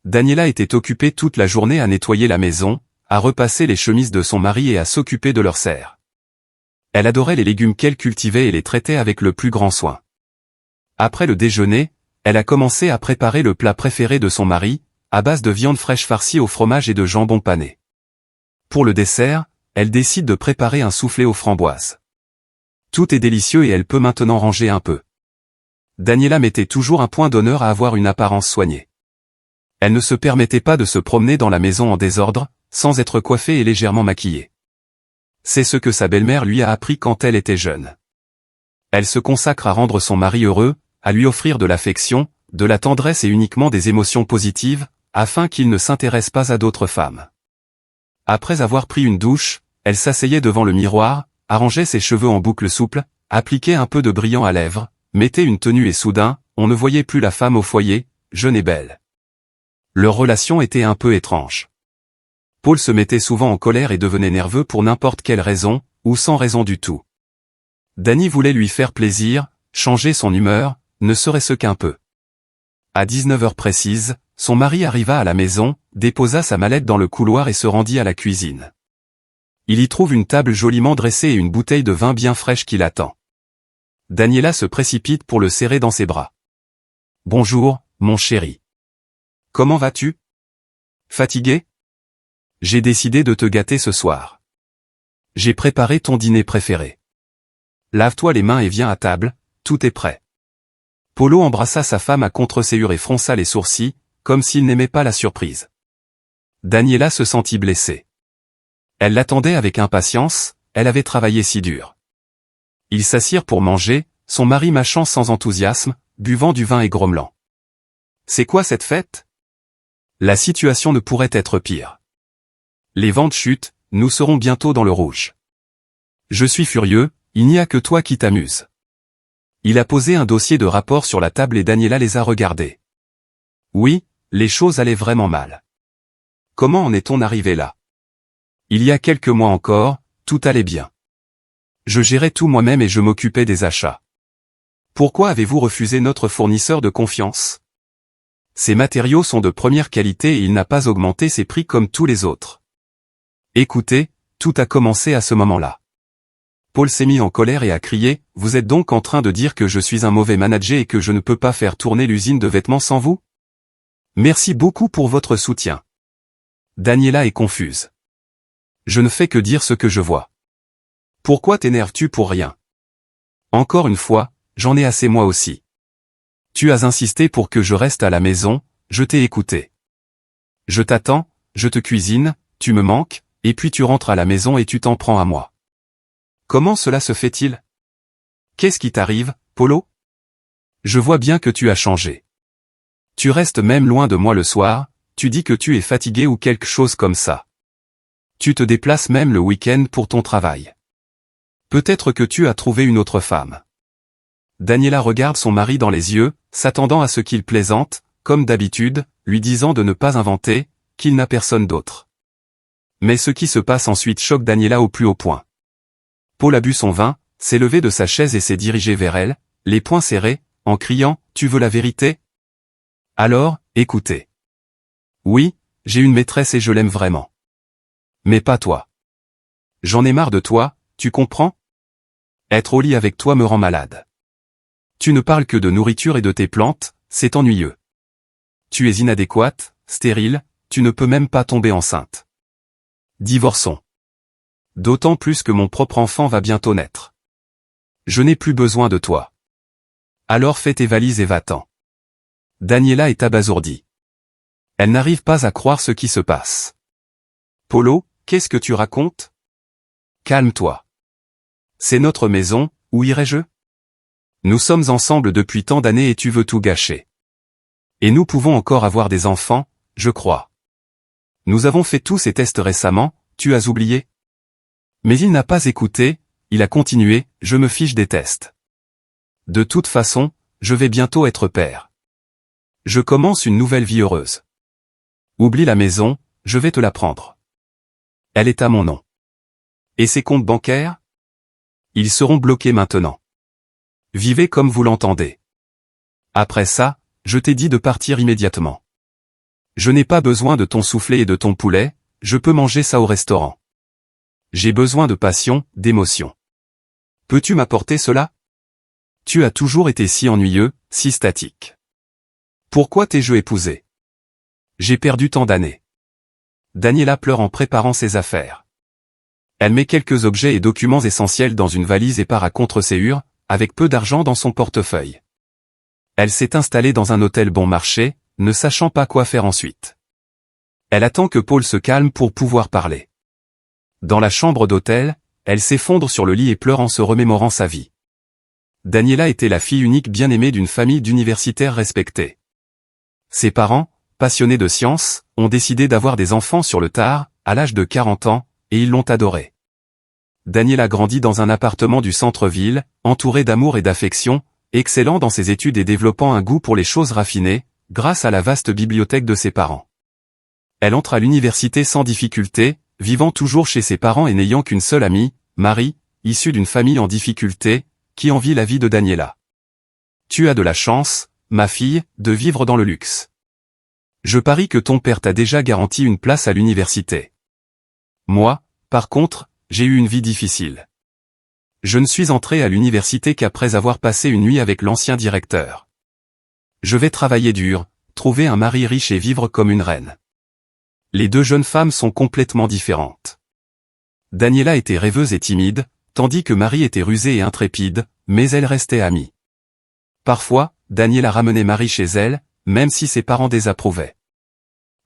Daniela était occupée toute la journée à nettoyer la maison, à repasser les chemises de son mari et à s'occuper de leurs serres. Elle adorait les légumes qu'elle cultivait et les traitait avec le plus grand soin. Après le déjeuner, elle a commencé à préparer le plat préféré de son mari, à base de viande fraîche farcie au fromage et de jambon pané. Pour le dessert, elle décide de préparer un soufflé aux framboises. Tout est délicieux et elle peut maintenant ranger un peu. Daniela mettait toujours un point d'honneur à avoir une apparence soignée. Elle ne se permettait pas de se promener dans la maison en désordre, sans être coiffée et légèrement maquillée. C'est ce que sa belle-mère lui a appris quand elle était jeune. Elle se consacre à rendre son mari heureux, à lui offrir de l'affection, de la tendresse et uniquement des émotions positives, afin qu'il ne s'intéresse pas à d'autres femmes. Après avoir pris une douche, elle s'asseyait devant le miroir, arrangeait ses cheveux en boucles souples, appliquait un peu de brillant à lèvres, mettait une tenue et soudain, on ne voyait plus la femme au foyer, jeune et belle. Leur relation était un peu étrange. Paul se mettait souvent en colère et devenait nerveux pour n'importe quelle raison, ou sans raison du tout. Dany voulait lui faire plaisir, changer son humeur, ne serait-ce qu'un peu. À 19h précises, son mari arriva à la maison, déposa sa mallette dans le couloir et se rendit à la cuisine. Il y trouve une table joliment dressée et une bouteille de vin bien fraîche qui l'attend. Daniela se précipite pour le serrer dans ses bras. « Bonjour, mon chéri. Comment vas-tu? Fatigué? J'ai décidé de te gâter ce soir. J'ai préparé ton dîner préféré. Lave-toi les mains et viens à table, tout est prêt. » Polo embrassa sa femme à contre-séhure et fronça les sourcils, comme s'il n'aimait pas la surprise. Daniela se sentit blessée. Elle l'attendait avec impatience, elle avait travaillé si dur. Ils s'assirent pour manger, son mari mâchant sans enthousiasme, buvant du vin et grommelant. « C'est quoi cette fête? La situation ne pourrait être pire. Les ventes chutent, nous serons bientôt dans le rouge. Je suis furieux, il n'y a que toi qui t'amuses. » Il a posé un dossier de rapport sur la table et Daniela les a regardés. Oui, les choses allaient vraiment mal. Comment en est-on arrivé là? Il y a quelques mois encore, tout allait bien. Je gérais tout moi-même et je m'occupais des achats. Pourquoi avez-vous refusé notre fournisseur de confiance? Ces matériaux sont de première qualité et il n'a pas augmenté ses prix comme tous les autres. Écoutez, tout a commencé à ce moment-là. Paul s'est mis en colère et a crié, « Vous êtes donc en train de dire que je suis un mauvais manager et que je ne peux pas faire tourner l'usine de vêtements sans vous? Merci beaucoup pour votre soutien. » Daniela est confuse. Je ne fais que dire ce que je vois. Pourquoi t'énerves-tu pour rien? Encore une fois, j'en ai assez moi aussi. Tu as insisté pour que je reste à la maison, je t'ai écouté. Je t'attends, je te cuisine, tu me manques, et puis tu rentres à la maison et tu t'en prends à moi. Comment cela se fait-il? Qu'est-ce qui t'arrive, Polo? Je vois bien que tu as changé. Tu restes même loin de moi le soir, tu dis que tu es fatigué ou quelque chose comme ça. Tu te déplaces même le week-end pour ton travail. Peut-être que tu as trouvé une autre femme. Daniela regarde son mari dans les yeux, s'attendant à ce qu'il plaisante, comme d'habitude, lui disant de ne pas inventer, qu'il n'a personne d'autre. Mais ce qui se passe ensuite choque Daniela au plus haut point. Paul a bu son vin, s'est levé de sa chaise et s'est dirigé vers elle, les poings serrés, en criant « Tu veux la vérité? Alors, écoutez. Oui, j'ai une maîtresse et je l'aime vraiment. Mais pas toi. J'en ai marre de toi, tu comprends? Être au lit avec toi me rend malade. Tu ne parles que de nourriture et de tes plantes, c'est ennuyeux. Tu es inadéquate, stérile, tu ne peux même pas tomber enceinte. Divorçons. D'autant plus que mon propre enfant va bientôt naître. Je n'ai plus besoin de toi. Alors fais tes valises et va-t'en. Daniela est abasourdie. Elle n'arrive pas à croire ce qui se passe. Polo, qu'est-ce que tu racontes? Calme-toi. C'est notre maison, où irais-je? Nous sommes ensemble depuis tant d'années et tu veux tout gâcher. Et nous pouvons encore avoir des enfants, je crois. Nous avons fait tous ces tests récemment, tu as oublié? Mais il n'a pas écouté, il a continué, je me fiche des tests. De toute façon, je vais bientôt être père. Je commence une nouvelle vie heureuse. Oublie la maison, je vais te la prendre. Elle est à mon nom. Et ses comptes bancaires? Ils seront bloqués maintenant. Vivez comme vous l'entendez. Après ça, je t'ai dit de partir immédiatement. Je n'ai pas besoin de ton soufflé et de ton poulet, je peux manger ça au restaurant. J'ai besoin de passion, d'émotion. Peux-tu m'apporter cela? Tu as toujours été si ennuyeux, si statique. Pourquoi t'ai-je épousé? J'ai perdu tant d'années. Daniela pleure en préparant ses affaires. Elle met quelques objets et documents essentiels dans une valise et part à contre-séhur, avec peu d'argent dans son portefeuille. Elle s'est installée dans un hôtel bon marché, ne sachant pas quoi faire ensuite. Elle attend que Paul se calme pour pouvoir parler. Dans la chambre d'hôtel, elle s'effondre sur le lit et pleure en se remémorant sa vie. Daniela était la fille unique bien-aimée d'une famille d'universitaires respectés. Ses parents, passionnés de sciences, ont décidé d'avoir des enfants sur le tard, à l'âge de 40 ans, et ils l'ont adorée. Daniela grandit dans un appartement du centre-ville, entouré d'amour et d'affection, excellant dans ses études et développant un goût pour les choses raffinées, grâce à la vaste bibliothèque de ses parents. Elle entre à l'université sans difficulté, vivant toujours chez ses parents et n'ayant qu'une seule amie, Marie, issue d'une famille en difficulté, qui envie la vie de Daniela. Tu as de la chance, ma fille, de vivre dans le luxe. Je parie que ton père t'a déjà garanti une place à l'université. Moi, par contre, j'ai eu une vie difficile. Je ne suis entré à l'université qu'après avoir passé une nuit avec l'ancien directeur. Je vais travailler dur, trouver un mari riche et vivre comme une reine. Les deux jeunes femmes sont complètement différentes. Daniela était rêveuse et timide, tandis que Marie était rusée et intrépide, mais elle restait amie. Parfois, Daniela ramenait Marie chez elle, même si ses parents désapprouvaient.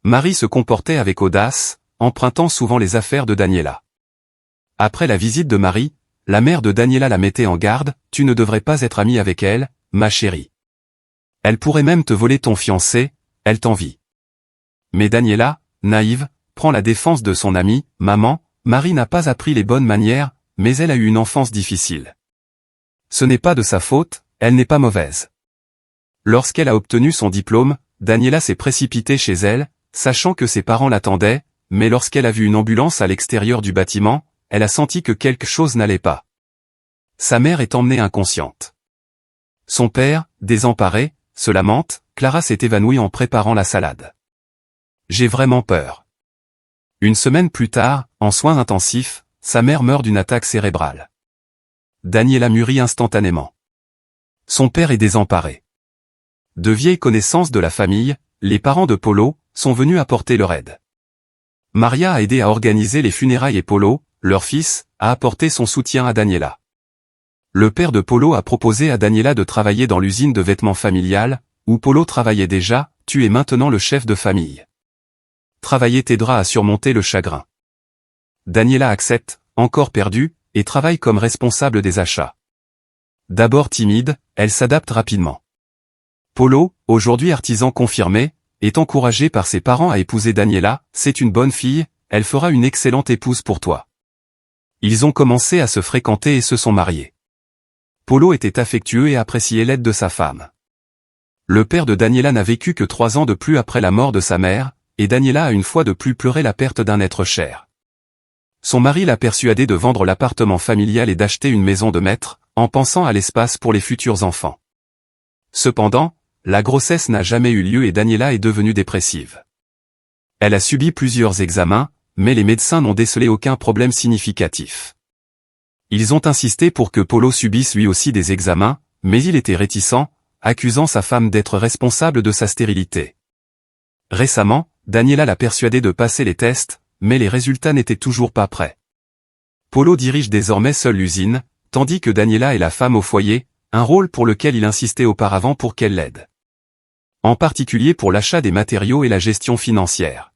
Marie se comportait avec audace, empruntant souvent les affaires de Daniela. Après la visite de Marie, la mère de Daniela la mettait en garde, tu ne devrais pas être amie avec elle, ma chérie. Elle pourrait même te voler ton fiancé, elle t'envie. Mais Daniela, naïve, prend la défense de son amie, maman, Marie n'a pas appris les bonnes manières, mais elle a eu une enfance difficile. Ce n'est pas de sa faute, elle n'est pas mauvaise. Lorsqu'elle a obtenu son diplôme, Daniela s'est précipitée chez elle, sachant que ses parents l'attendaient, mais lorsqu'elle a vu une ambulance à l'extérieur du bâtiment, elle a senti que quelque chose n'allait pas. Sa mère est emmenée inconsciente. Son père, désemparé, se lamente, Clara s'est évanouie en préparant la salade. J'ai vraiment peur. Une semaine plus tard, en soins intensifs, sa mère meurt d'une attaque cérébrale. Daniela mûrit instantanément. Son père est désemparé. De vieilles connaissances de la famille, les parents de Polo, sont venus apporter leur aide. Maria a aidé à organiser les funérailles et Polo, leur fils, a apporté son soutien à Daniela. Le père de Polo a proposé à Daniela de travailler dans l'usine de vêtements familiale, où Polo travaillait déjà, tu es maintenant le chef de famille. Travailler t'aidera à surmonter le chagrin. Daniela accepte, encore perdue, et travaille comme responsable des achats. D'abord timide, elle s'adapte rapidement. Polo, aujourd'hui artisan confirmé, est encouragé par ses parents à épouser Daniela, c'est une bonne fille, elle fera une excellente épouse pour toi. Ils ont commencé à se fréquenter et se sont mariés. Polo était affectueux et appréciait l'aide de sa femme. Le père de Daniela n'a vécu que 3 ans de plus après la mort de sa mère, et Daniela a une fois de plus pleuré la perte d'un être cher. Son mari l'a persuadé de vendre l'appartement familial et d'acheter une maison de maître, en pensant à l'espace pour les futurs enfants. Cependant, la grossesse n'a jamais eu lieu et Daniela est devenue dépressive. Elle a subi plusieurs examens, mais les médecins n'ont décelé aucun problème significatif. Ils ont insisté pour que Polo subisse lui aussi des examens, mais il était réticent, accusant sa femme d'être responsable de sa stérilité. Récemment, Daniela l'a persuadé de passer les tests, mais les résultats n'étaient toujours pas prêts. Polo dirige désormais seul l'usine, tandis que Daniela est la femme au foyer, un rôle pour lequel il insistait auparavant pour qu'elle l'aide. En particulier pour l'achat des matériaux et la gestion financière.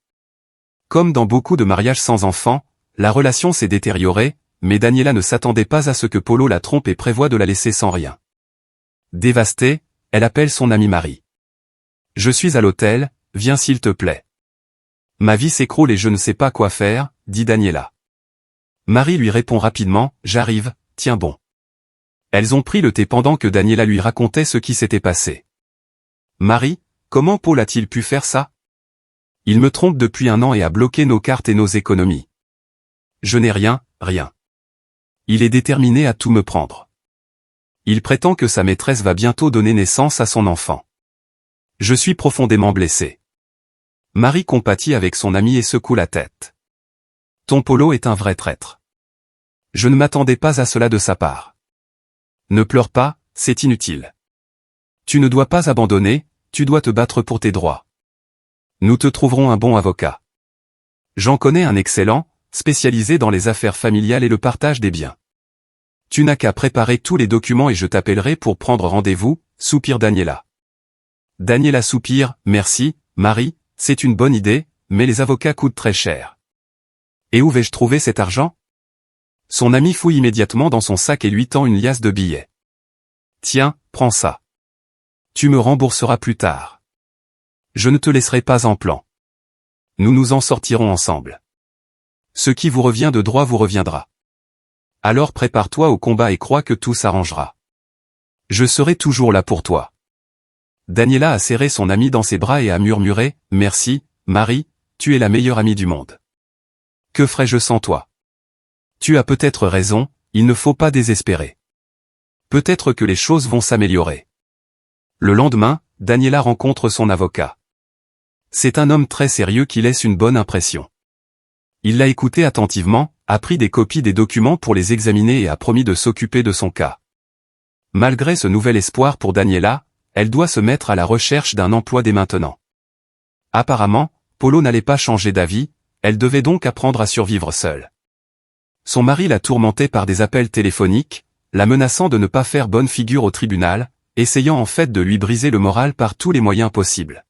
Comme dans beaucoup de mariages sans enfants, la relation s'est détériorée, mais Daniela ne s'attendait pas à ce que Polo la trompe et prévoit de la laisser sans rien. Dévastée, elle appelle son amie Marie. « Je suis à l'hôtel, viens s'il te plaît. »« Ma vie s'écroule et je ne sais pas quoi faire, » dit Daniela. Marie lui répond rapidement, « J'arrive, tiens bon. » Elles ont pris le thé pendant que Daniela lui racontait ce qui s'était passé. « Marie, comment Paul a-t-il pu faire ça? Il me trompe depuis 1 an et a bloqué nos cartes et nos économies. Je n'ai rien. Il est déterminé à tout me prendre. Il prétend que sa maîtresse va bientôt donner naissance à son enfant. Je suis profondément blessé. Marie compatit avec son ami et secoue la tête. Ton Polo est un vrai traître. Je ne m'attendais pas à cela de sa part. Ne pleure pas, c'est inutile. Tu ne dois pas abandonner, tu dois te battre pour tes droits. Nous te trouverons un bon avocat. J'en connais un excellent, spécialisé dans les affaires familiales et le partage des biens. Tu n'as qu'à préparer tous les documents et je t'appellerai pour prendre rendez-vous, soupire Daniela. Daniela soupire, merci, Marie, c'est une bonne idée, mais les avocats coûtent très cher. Et où vais-je trouver cet argent? Son ami fouille immédiatement dans son sac et lui tend une liasse de billets. Tiens, prends ça. Tu me rembourseras plus tard. Je ne te laisserai pas en plan. Nous nous en sortirons ensemble. Ce qui vous revient de droit vous reviendra. Alors prépare-toi au combat et crois que tout s'arrangera. Je serai toujours là pour toi. Daniela a serré son ami dans ses bras et a murmuré, « Merci, Marie, tu es la meilleure amie du monde. Que ferais-je sans toi? Tu as peut-être raison, il ne faut pas désespérer. Peut-être que les choses vont s'améliorer. » Le lendemain, Daniela rencontre son avocat. C'est un homme très sérieux qui laisse une bonne impression. Il l'a écouté attentivement, a pris des copies des documents pour les examiner et a promis de s'occuper de son cas. Malgré ce nouvel espoir pour Daniela, elle doit se mettre à la recherche d'un emploi dès maintenant. Apparemment, Polo n'allait pas changer d'avis, elle devait donc apprendre à survivre seule. Son mari la tourmentait par des appels téléphoniques, la menaçant de ne pas faire bonne figure au tribunal, essayant en fait de lui briser le moral par tous les moyens possibles.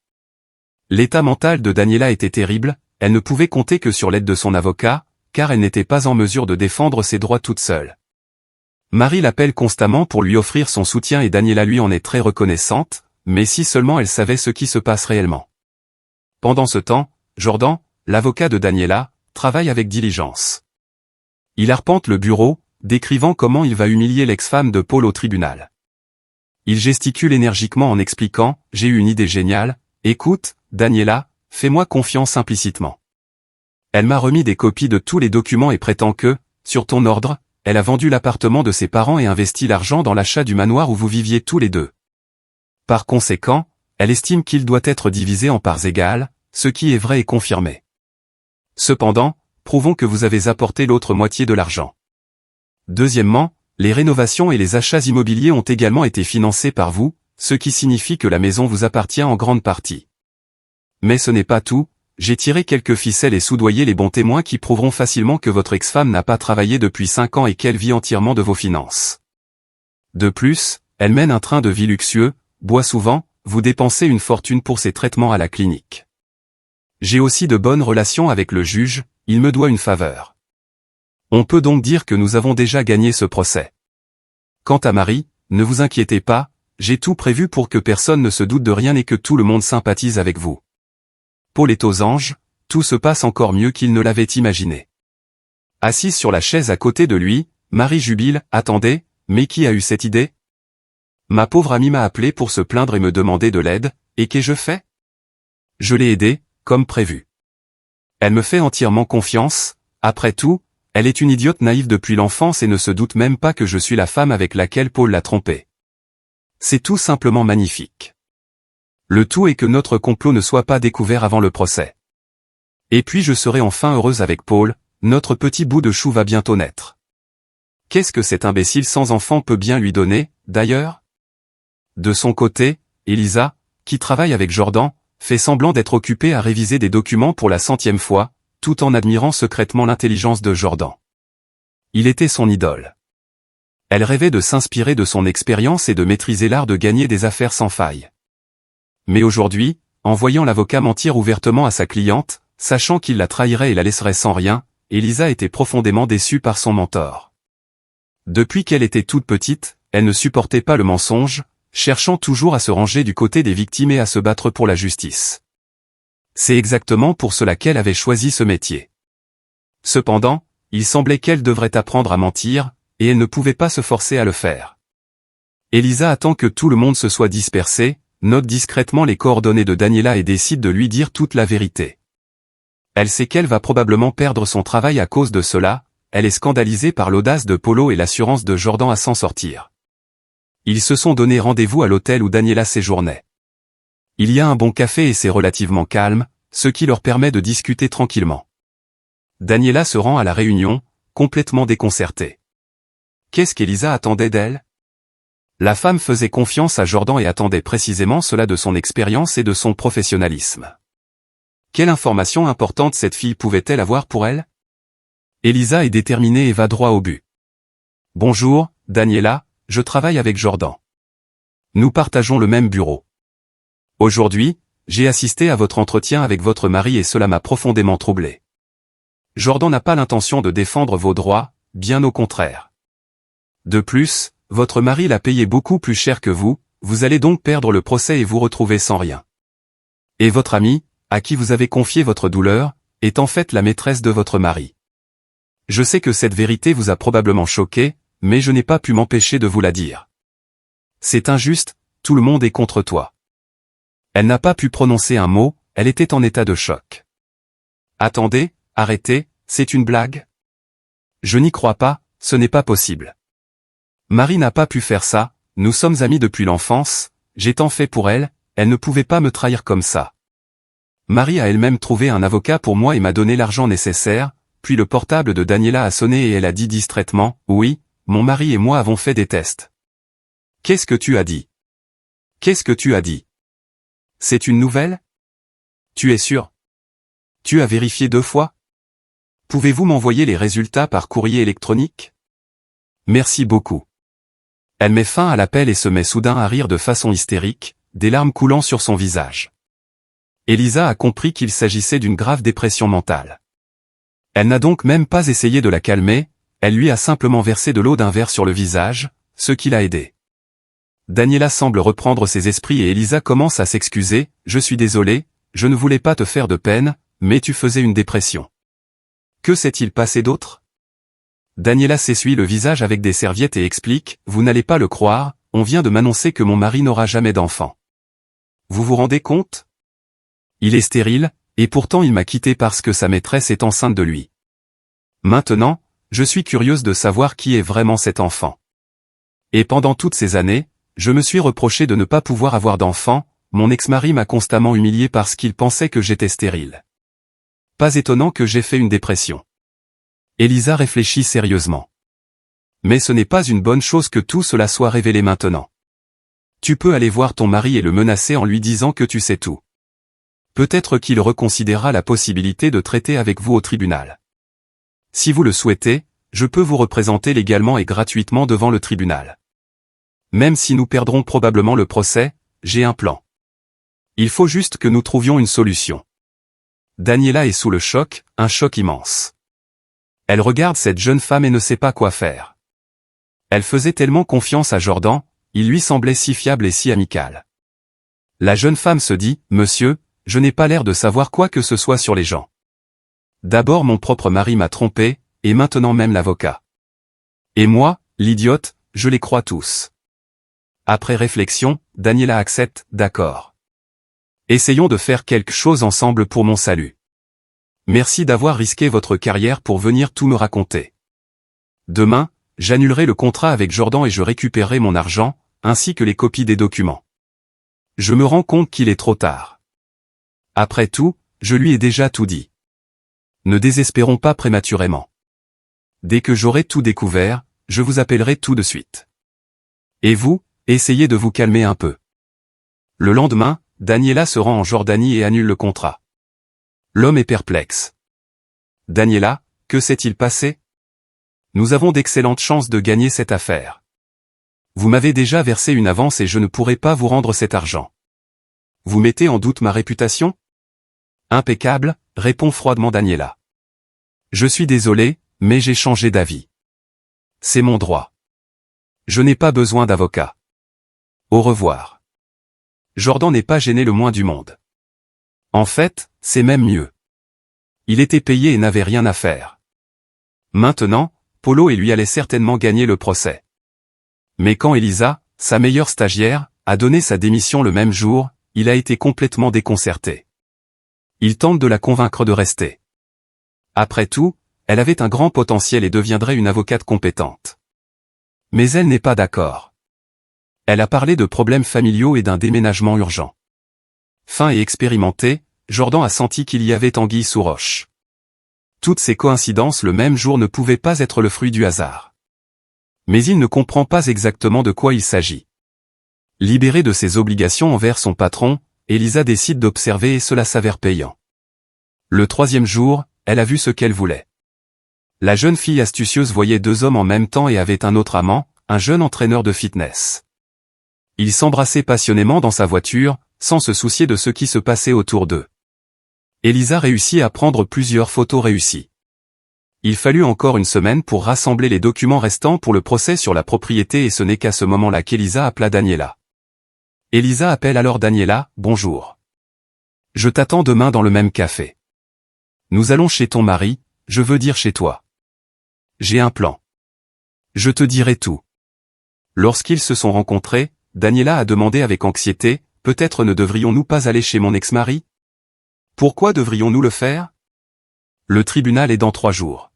L'état mental de Daniela était terrible, elle ne pouvait compter que sur l'aide de son avocat, car elle n'était pas en mesure de défendre ses droits toute seule. Marie l'appelle constamment pour lui offrir son soutien et Daniela lui en est très reconnaissante, mais si seulement elle savait ce qui se passe réellement. Pendant ce temps, Jordan, l'avocat de Daniela, travaille avec diligence. Il arpente le bureau, décrivant comment il va humilier l'ex-femme de Paul au tribunal. Il gesticule énergiquement en expliquant, « J'ai eu une idée géniale, écoute, Daniela, fais-moi confiance implicitement. Elle m'a remis des copies de tous les documents et prétend que, sur ton ordre, elle a vendu l'appartement de ses parents et investi l'argent dans l'achat du manoir où vous viviez tous les deux. Par conséquent, elle estime qu'il doit être divisé en parts égales, ce qui est vrai et confirmé. Cependant, prouvons que vous avez apporté l'autre moitié de l'argent. Deuxièmement, les rénovations et les achats immobiliers ont également été financés par vous, ce qui signifie que la maison vous appartient en grande partie. Mais ce n'est pas tout, j'ai tiré quelques ficelles et soudoyé les bons témoins qui prouveront facilement que votre ex-femme n'a pas travaillé depuis 5 ans et qu'elle vit entièrement de vos finances. De plus, elle mène un train de vie luxueux, boit souvent, vous dépensez une fortune pour ses traitements à la clinique. J'ai aussi de bonnes relations avec le juge, il me doit une faveur. On peut donc dire que nous avons déjà gagné ce procès. Quant à Marie, ne vous inquiétez pas, j'ai tout prévu pour que personne ne se doute de rien et que tout le monde sympathise avec vous. Paul est aux anges, tout se passe encore mieux qu'il ne l'avait imaginé. Assise sur la chaise à côté de lui, Marie jubile, attendez, mais qui a eu cette idée? Ma pauvre amie m'a appelé pour se plaindre et me demander de l'aide, et qu'ai-je fait? Je l'ai aidée, comme prévu. Elle me fait entièrement confiance, après tout, elle est une idiote naïve depuis l'enfance et ne se doute même pas que je suis la femme avec laquelle Paul l'a trompée. C'est tout simplement magnifique. Le tout est que notre complot ne soit pas découvert avant le procès. Et puis je serai enfin heureuse avec Paul, notre petit bout de chou va bientôt naître. Qu'est-ce que cet imbécile sans enfant peut bien lui donner, d'ailleurs? De son côté, Elisa, qui travaille avec Jordan, fait semblant d'être occupée à réviser des documents pour la 100e fois, tout en admirant secrètement l'intelligence de Jordan. Il était son idole. Elle rêvait de s'inspirer de son expérience et de maîtriser l'art de gagner des affaires sans faille. Mais aujourd'hui, en voyant l'avocat mentir ouvertement à sa cliente, sachant qu'il la trahirait et la laisserait sans rien, Elisa était profondément déçue par son mentor. Depuis qu'elle était toute petite, elle ne supportait pas le mensonge, cherchant toujours à se ranger du côté des victimes et à se battre pour la justice. C'est exactement pour cela qu'elle avait choisi ce métier. Cependant, il semblait qu'elle devrait apprendre à mentir, et elle ne pouvait pas se forcer à le faire. Elisa attend que tout le monde se soit dispersé, note discrètement les coordonnées de Daniela et décide de lui dire toute la vérité. Elle sait qu'elle va probablement perdre son travail à cause de cela, elle est scandalisée par l'audace de Polo et l'assurance de Jordan à s'en sortir. Ils se sont donné rendez-vous à l'hôtel où Daniela séjournait. Il y a un bon café et c'est relativement calme, ce qui leur permet de discuter tranquillement. Daniela se rend à la réunion, complètement déconcertée. Qu'est-ce qu'Elisa attendait d'elle? La femme faisait confiance à Jordan et attendait précisément cela de son expérience et de son professionnalisme. Quelle information importante cette fille pouvait-elle avoir pour elle? Elisa est déterminée et va droit au but. Bonjour, Daniela, je travaille avec Jordan. Nous partageons le même bureau. Aujourd'hui, j'ai assisté à votre entretien avec votre mari et cela m'a profondément troublé. Jordan n'a pas l'intention de défendre vos droits, bien au contraire. De plus, votre mari l'a payé beaucoup plus cher que vous allez donc perdre le procès et vous retrouver sans rien. Et votre amie, à qui vous avez confié votre douleur, est en fait la maîtresse de votre mari. Je sais que cette vérité vous a probablement choqué, mais je n'ai pas pu m'empêcher de vous la dire. C'est injuste, tout le monde est contre toi. Elle n'a pas pu prononcer un mot, elle était en état de choc. Attendez, arrêtez, c'est une blague? Je n'y crois pas, ce n'est pas possible. Marie n'a pas pu faire ça, nous sommes amis depuis l'enfance, j'ai tant fait pour elle, elle ne pouvait pas me trahir comme ça. Marie a elle-même trouvé un avocat pour moi et m'a donné l'argent nécessaire, puis le portable de Daniela a sonné et elle a dit distraitement, oui, mon mari et moi avons fait des tests. Qu'est-ce que tu as dit? Qu'est-ce que tu as dit? C'est une nouvelle? Tu es sûr? Tu as vérifié 2 fois? Pouvez-vous m'envoyer les résultats par courrier électronique? Merci beaucoup. Elle met fin à l'appel et se met soudain à rire de façon hystérique, des larmes coulant sur son visage. Elisa a compris qu'il s'agissait d'une grave dépression mentale. Elle n'a donc même pas essayé de la calmer, elle lui a simplement versé de l'eau d'un verre sur le visage, ce qui l'a aidé. Daniela semble reprendre ses esprits et Elisa commence à s'excuser, je suis désolée, je ne voulais pas te faire de peine, mais tu faisais une dépression. Que s'est-il passé d'autre? Daniela s'essuie le visage avec des serviettes et explique, vous n'allez pas le croire, on vient de m'annoncer que mon mari n'aura jamais d'enfant. Vous vous rendez compte? Il est stérile, et pourtant il m'a quitté parce que sa maîtresse est enceinte de lui. Maintenant, je suis curieuse de savoir qui est vraiment cet enfant. Et pendant toutes ces années, je me suis reproché de ne pas pouvoir avoir d'enfant, mon ex-mari m'a constamment humilié parce qu'il pensait que j'étais stérile. Pas étonnant que j'ai fait une dépression. Elisa réfléchit sérieusement. Mais ce n'est pas une bonne chose que tout cela soit révélé maintenant. Tu peux aller voir ton mari et le menacer en lui disant que tu sais tout. Peut-être qu'il reconsidérera la possibilité de traiter avec vous au tribunal. Si vous le souhaitez, je peux vous représenter légalement et gratuitement devant le tribunal. Même si nous perdrons probablement le procès, j'ai un plan. Il faut juste que nous trouvions une solution. Daniela est sous le choc, un choc immense. Elle regarde cette jeune femme et ne sait pas quoi faire. Elle faisait tellement confiance à Jordan, il lui semblait si fiable et si amical. La jeune femme se dit, monsieur, je n'ai pas l'air de savoir quoi que ce soit sur les gens. D'abord mon propre mari m'a trompé, et maintenant même l'avocat. Et moi, l'idiote, je les crois tous. Après réflexion, Daniela accepte, d'accord. Essayons de faire quelque chose ensemble pour mon salut. Merci d'avoir risqué votre carrière pour venir tout me raconter. Demain, j'annulerai le contrat avec Jordan et je récupérerai mon argent, ainsi que les copies des documents. Je me rends compte qu'il est trop tard. Après tout, je lui ai déjà tout dit. Ne désespérons pas prématurément. Dès que j'aurai tout découvert, je vous appellerai tout de suite. Et vous, essayez de vous calmer un peu. Le lendemain, Daniela se rend en Jordanie et annule le contrat. L'homme est perplexe. Daniela, que s'est-il passé? Nous avons d'excellentes chances de gagner cette affaire. Vous m'avez déjà versé une avance et je ne pourrai pas vous rendre cet argent. Vous mettez en doute ma réputation? Impeccable, répond froidement Daniela. Je suis désolé, mais j'ai changé d'avis. C'est mon droit. Je n'ai pas besoin d'avocat. Au revoir. Jordan n'est pas gêné le moins du monde. En fait, c'est même mieux. Il était payé et n'avait rien à faire. Maintenant, Polo et lui allaient certainement gagner le procès. Mais quand Elisa, sa meilleure stagiaire, a donné sa démission le même jour, il a été complètement déconcerté. Il tente de la convaincre de rester. Après tout, elle avait un grand potentiel et deviendrait une avocate compétente. Mais elle n'est pas d'accord. Elle a parlé de problèmes familiaux et d'un déménagement urgent. Fin et expérimentée, Jordan a senti qu'il y avait anguille sous roche. Toutes ces coïncidences le même jour ne pouvaient pas être le fruit du hasard. Mais il ne comprend pas exactement de quoi il s'agit. Libérée de ses obligations envers son patron, Elisa décide d'observer et cela s'avère payant. Le 3e jour, elle a vu ce qu'elle voulait. La jeune fille astucieuse voyait 2 hommes en même temps et avait un autre amant, un jeune entraîneur de fitness. Ils s'embrassaient passionnément dans sa voiture, sans se soucier de ce qui se passait autour d'eux. Elisa réussit à prendre plusieurs photos réussies. Il fallut encore une semaine pour rassembler les documents restants pour le procès sur la propriété et ce n'est qu'à ce moment-là qu'Elisa appela Daniela. Elisa appelle alors Daniela, « Bonjour. Je t'attends demain dans le même café. Nous allons chez ton mari, je veux dire chez toi. J'ai un plan. Je te dirai tout. » Lorsqu'ils se sont rencontrés, Daniela a demandé avec anxiété, « Peut-être ne devrions-nous pas aller chez mon ex-mari ? Pourquoi devrions-nous le faire ? Le tribunal est dans 3 jours. »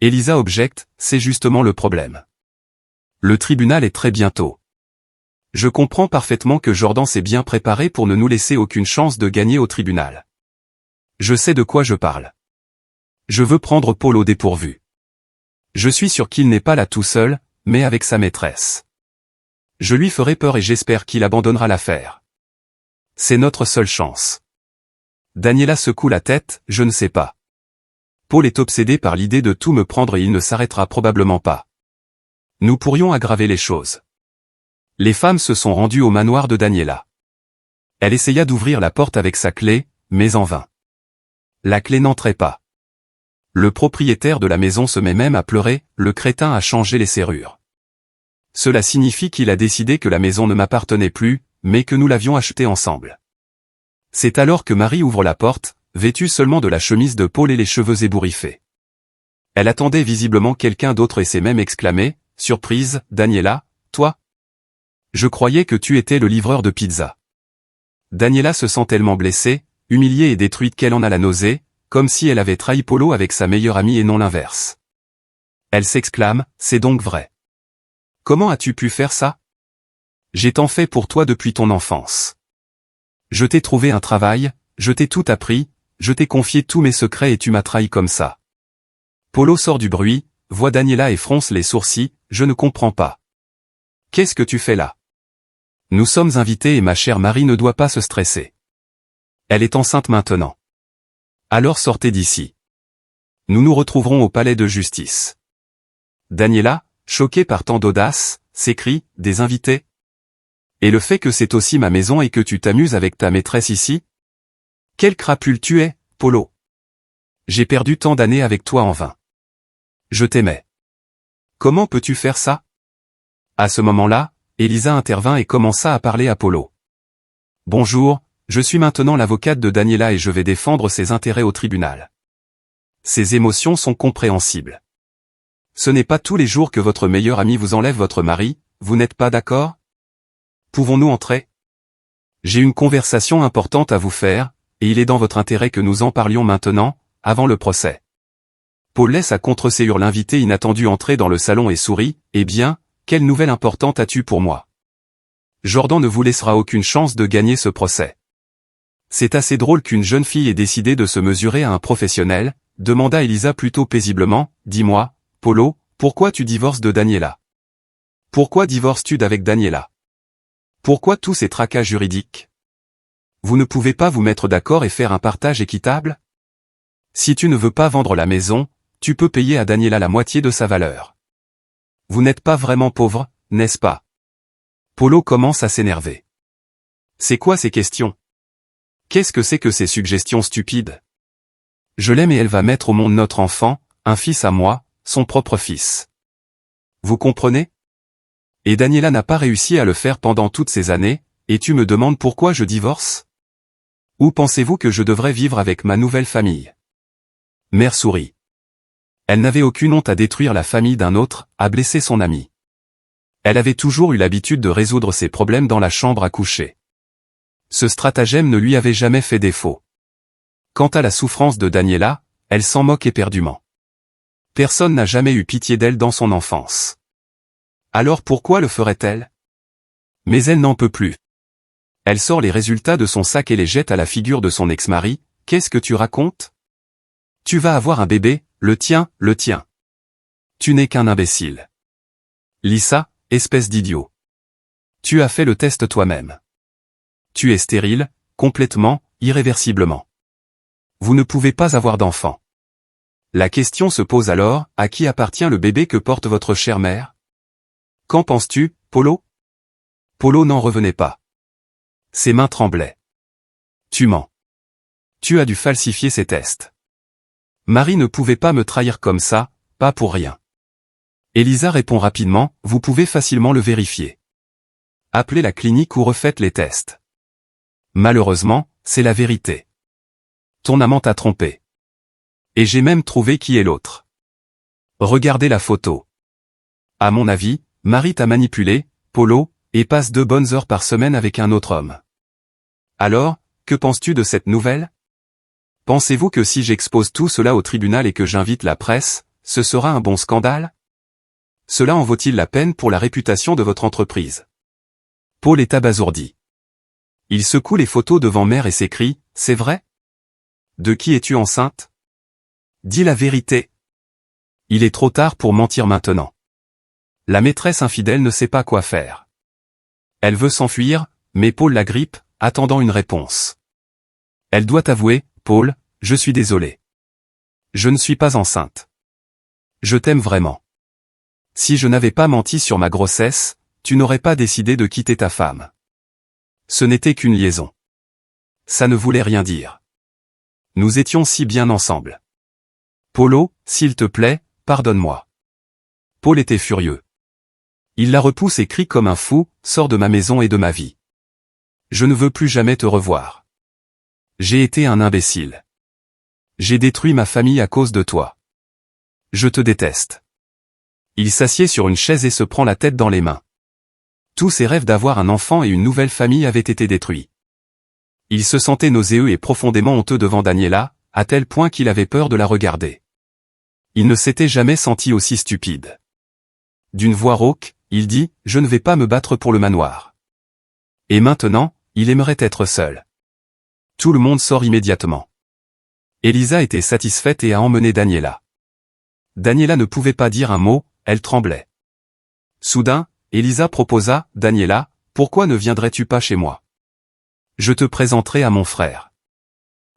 Elisa objecte, « C'est justement le problème. Le tribunal est très bientôt. Je comprends parfaitement que Jordan s'est bien préparé pour ne nous laisser aucune chance de gagner au tribunal. Je sais de quoi je parle. Je veux prendre Paul au dépourvu. Je suis sûr qu'il n'est pas là tout seul, mais avec sa maîtresse. Je lui ferai peur et j'espère qu'il abandonnera l'affaire. C'est notre seule chance. » Daniela secoue la tête, « Je ne sais pas. Paul est obsédé par l'idée de tout me prendre et il ne s'arrêtera probablement pas. Nous pourrions aggraver les choses. » Les femmes se sont rendues au manoir de Daniela. Elle essaya d'ouvrir la porte avec sa clé, mais en vain. La clé n'entrait pas. Le propriétaire de la maison se met même à pleurer, « Le crétin a changé les serrures. Cela signifie qu'il a décidé que la maison ne m'appartenait plus, mais que nous l'avions achetée ensemble. » C'est alors que Marie ouvre la porte, vêtue seulement de la chemise de Paul et les cheveux ébouriffés. Elle attendait visiblement quelqu'un d'autre et s'est même exclamée, « Surprise, Daniela, toi ? Je croyais que tu étais le livreur de pizza. » Daniela se sent tellement blessée, humiliée et détruite qu'elle en a la nausée, comme si elle avait trahi Polo avec sa meilleure amie et non l'inverse. Elle s'exclame, « C'est donc vrai. Comment as-tu pu faire ça ? J'ai tant fait pour toi depuis ton enfance. Je t'ai trouvé un travail, je t'ai tout appris, je t'ai confié tous mes secrets et tu m'as trahi comme ça. » Polo sort du bruit, voit Daniela et fronce les sourcils, « Je ne comprends pas. Qu'est-ce que tu fais là ? Nous sommes invités et ma chère Marie ne doit pas se stresser. Elle est enceinte maintenant. Alors sortez d'ici. Nous nous retrouverons au palais de justice. » Daniela, choquée par tant d'audace, s'écrie, « Des invités ? Et le fait que c'est aussi ma maison et que tu t'amuses avec ta maîtresse ici ? Quelle crapule tu es, Polo. J'ai perdu tant d'années avec toi en vain. Je t'aimais. Comment peux-tu faire ça ? » À ce moment-là, Elisa intervint et commença à parler à Polo. « Bonjour, je suis maintenant l'avocate de Daniela et je vais défendre ses intérêts au tribunal. » Ses émotions sont compréhensibles. Ce n'est pas tous les jours que votre meilleur ami vous enlève votre mari, vous n'êtes pas d'accord ? Pouvons-nous entrer ? J'ai une conversation importante à vous faire, et il est dans votre intérêt que nous en parlions maintenant, avant le procès. Paul laisse à contre-ségur l'invité inattendu entrer dans le salon et sourit, « Eh bien, quelle nouvelle importante as-tu pour moi ? Jordan ne vous laissera aucune chance de gagner ce procès. » « C'est assez drôle qu'une jeune fille ait décidé de se mesurer à un professionnel, » demanda Elisa plutôt paisiblement, « Dis-moi, Polo, pourquoi tu divorces de Daniela ? Pourquoi divorces-tu d'avec Daniela ? Pourquoi tous ces tracas juridiques ? Vous ne pouvez pas vous mettre d'accord et faire un partage équitable ? Si tu ne veux pas vendre la maison, tu peux payer à Daniela la moitié de sa valeur. Vous n'êtes pas vraiment pauvre, n'est-ce pas ? » Polo commence à s'énerver. C'est quoi ces questions ? Qu'est-ce que c'est que ces suggestions stupides ? Je l'aime et elle va mettre au monde notre enfant, un fils à moi, son propre fils. Vous comprenez ? Et Daniela n'a pas réussi à le faire pendant toutes ces années, et tu me demandes pourquoi je divorce ? Où pensez-vous que je devrais vivre avec ma nouvelle famille ? Mère sourit. Elle n'avait aucune honte à détruire la famille d'un autre, à blesser son ami. Elle avait toujours eu l'habitude de résoudre ses problèmes dans la chambre à coucher. Ce stratagème ne lui avait jamais fait défaut. Quant à la souffrance de Daniela, elle s'en moque éperdument. Personne n'a jamais eu pitié d'elle dans son enfance. Alors pourquoi le ferait-elle ? Mais elle n'en peut plus. Elle sort les résultats de son sac et les jette à la figure de son ex-mari. Qu'est-ce que tu racontes? Tu vas avoir un bébé, le tien, le tien. Tu n'es qu'un imbécile. Lisa, espèce d'idiot. Tu as fait le test toi-même. Tu es stérile, complètement, irréversiblement. Vous ne pouvez pas avoir d'enfant. La question se pose alors, à qui appartient le bébé que porte votre chère mère? Qu'en penses-tu, Polo? Polo n'en revenait pas. Ses mains tremblaient. Tu mens. Tu as dû falsifier ces tests. Marie ne pouvait pas me trahir comme ça, pas pour rien. Elisa répond rapidement, vous pouvez facilement le vérifier. Appelez la clinique ou refaites les tests. Malheureusement, c'est la vérité. Ton amant t'a trompé. Et j'ai même trouvé qui est l'autre. Regardez la photo. À mon avis, Marie t'a manipulé, Polo, et passe 2 bonnes heures par semaine avec un autre homme. Alors, que penses-tu de cette nouvelle? Pensez-vous que si j'expose tout cela au tribunal et que j'invite la presse, ce sera un bon scandale? Cela en vaut-il la peine pour la réputation de votre entreprise? Paul est abasourdi. Il secoue les photos devant mère et s'écrie, c'est vrai? De qui es-tu enceinte? Dis la vérité. Il est trop tard pour mentir maintenant. La maîtresse infidèle ne sait pas quoi faire. Elle veut s'enfuir, mais Paul l'agrippe, attendant une réponse. Elle doit avouer, Paul, je suis désolé. Je ne suis pas enceinte. Je t'aime vraiment. Si je n'avais pas menti sur ma grossesse, tu n'aurais pas décidé de quitter ta femme. Ce n'était qu'une liaison. Ça ne voulait rien dire. Nous étions si bien ensemble. Polo, s'il te plaît, pardonne-moi. Paul était furieux. Il la repousse et crie comme un fou, sors de ma maison et de ma vie. Je ne veux plus jamais te revoir. J'ai été un imbécile. J'ai détruit ma famille à cause de toi. Je te déteste. Il s'assied sur une chaise et se prend la tête dans les mains. Tous ses rêves d'avoir un enfant et une nouvelle famille avaient été détruits. Il se sentait nauséeux et profondément honteux devant Daniela, à tel point qu'il avait peur de la regarder. Il ne s'était jamais senti aussi stupide. D'une voix rauque, il dit, je ne vais pas me battre pour le manoir. Et maintenant, il aimerait être seul. Tout le monde sort immédiatement. Elisa était satisfaite et a emmené Daniela. Daniela ne pouvait pas dire un mot, elle tremblait. Soudain, Elisa proposa, Daniela, pourquoi ne viendrais-tu pas chez moi? Je te présenterai à mon frère.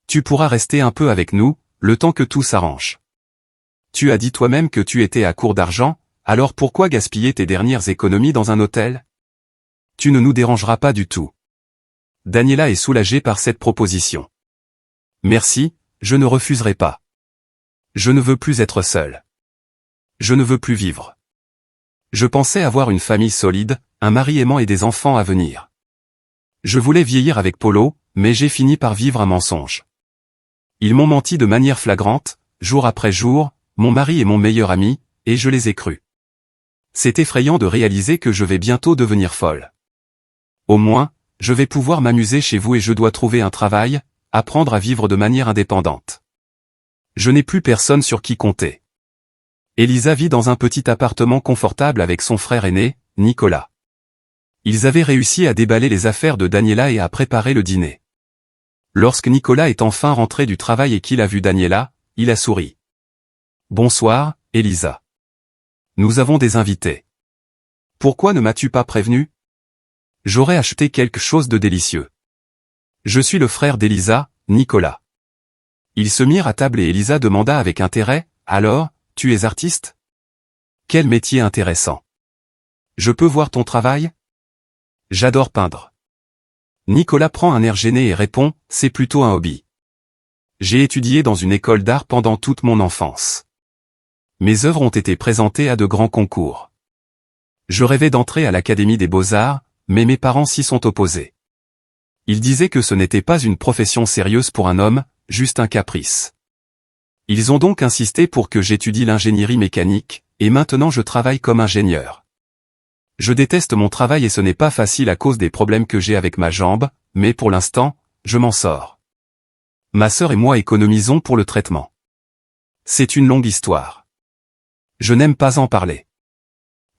Tu pourras rester un peu avec nous, le temps que tout s'arrange. Tu as dit toi-même que tu étais à court d'argent, alors pourquoi gaspiller tes dernières économies dans un hôtel? Tu ne nous dérangeras pas du tout. Daniela est soulagée par cette proposition. Merci, je ne refuserai pas. Je ne veux plus être seule. Je ne veux plus vivre. Je pensais avoir une famille solide, un mari aimant et des enfants à venir. Je voulais vieillir avec Polo, mais j'ai fini par vivre un mensonge. Ils m'ont menti de manière flagrante, jour après jour, mon mari est mon meilleur ami, et je les ai crus. C'est effrayant de réaliser que je vais bientôt devenir folle. Au moins, je vais pouvoir m'amuser chez vous et je dois trouver un travail, apprendre à vivre de manière indépendante. Je n'ai plus personne sur qui compter. Elisa vit dans un petit appartement confortable avec son frère aîné, Nicolas. Ils avaient réussi à déballer les affaires de Daniela et à préparer le dîner. Lorsque Nicolas est enfin rentré du travail et qu'il a vu Daniela, il a souri. Bonsoir, Elisa. Nous avons des invités. Pourquoi ne m'as-tu pas prévenu? J'aurais acheté quelque chose de délicieux. Je suis le frère d'Elisa, Nicolas. Ils se mirent à table et Elisa demanda avec intérêt, alors, tu es artiste? Quel métier intéressant. Je peux voir ton travail? J'adore peindre. Nicolas prend un air gêné et répond, c'est plutôt un hobby. J'ai étudié dans une école d'art pendant toute mon enfance. Mes œuvres ont été présentées à de grands concours. Je rêvais d'entrer à l'Académie des Beaux-Arts, mais mes parents s'y sont opposés. Ils disaient que ce n'était pas une profession sérieuse pour un homme, juste un caprice. Ils ont donc insisté pour que j'étudie l'ingénierie mécanique, et maintenant je travaille comme ingénieur. Je déteste mon travail et ce n'est pas facile à cause des problèmes que j'ai avec ma jambe, mais pour l'instant, je m'en sors. Ma sœur et moi économisons pour le traitement. C'est une longue histoire. Je n'aime pas en parler.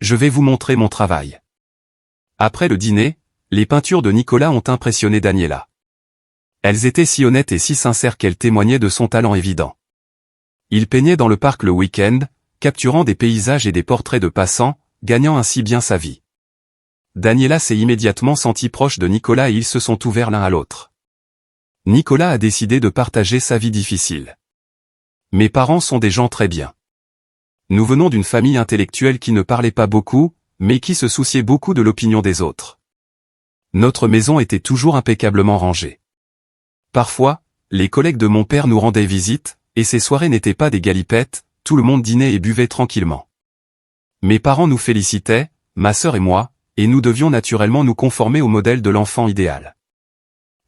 Je vais vous montrer mon travail. Après le dîner, Les peintures de Nicolas ont impressionné Daniela. Elles étaient si honnêtes et si sincères qu'elles témoignaient de son talent évident. Il peignait dans le parc le week-end, capturant des paysages et des portraits de passants, gagnant ainsi bien sa vie. Daniela s'est immédiatement sentie proche de Nicolas et ils se sont ouverts l'un à l'autre. Nicolas a décidé de partager sa vie difficile. Mes parents sont des gens très bien. Nous venons d'une famille intellectuelle qui ne parlait pas beaucoup, mais qui se souciait beaucoup de l'opinion des autres. Notre maison était toujours impeccablement rangée. Parfois, les collègues de mon père nous rendaient visite, et ces soirées n'étaient pas des galipettes, tout le monde dînait et buvait tranquillement. Mes parents nous félicitaient, ma sœur et moi, et nous devions naturellement nous conformer au modèle de l'enfant idéal.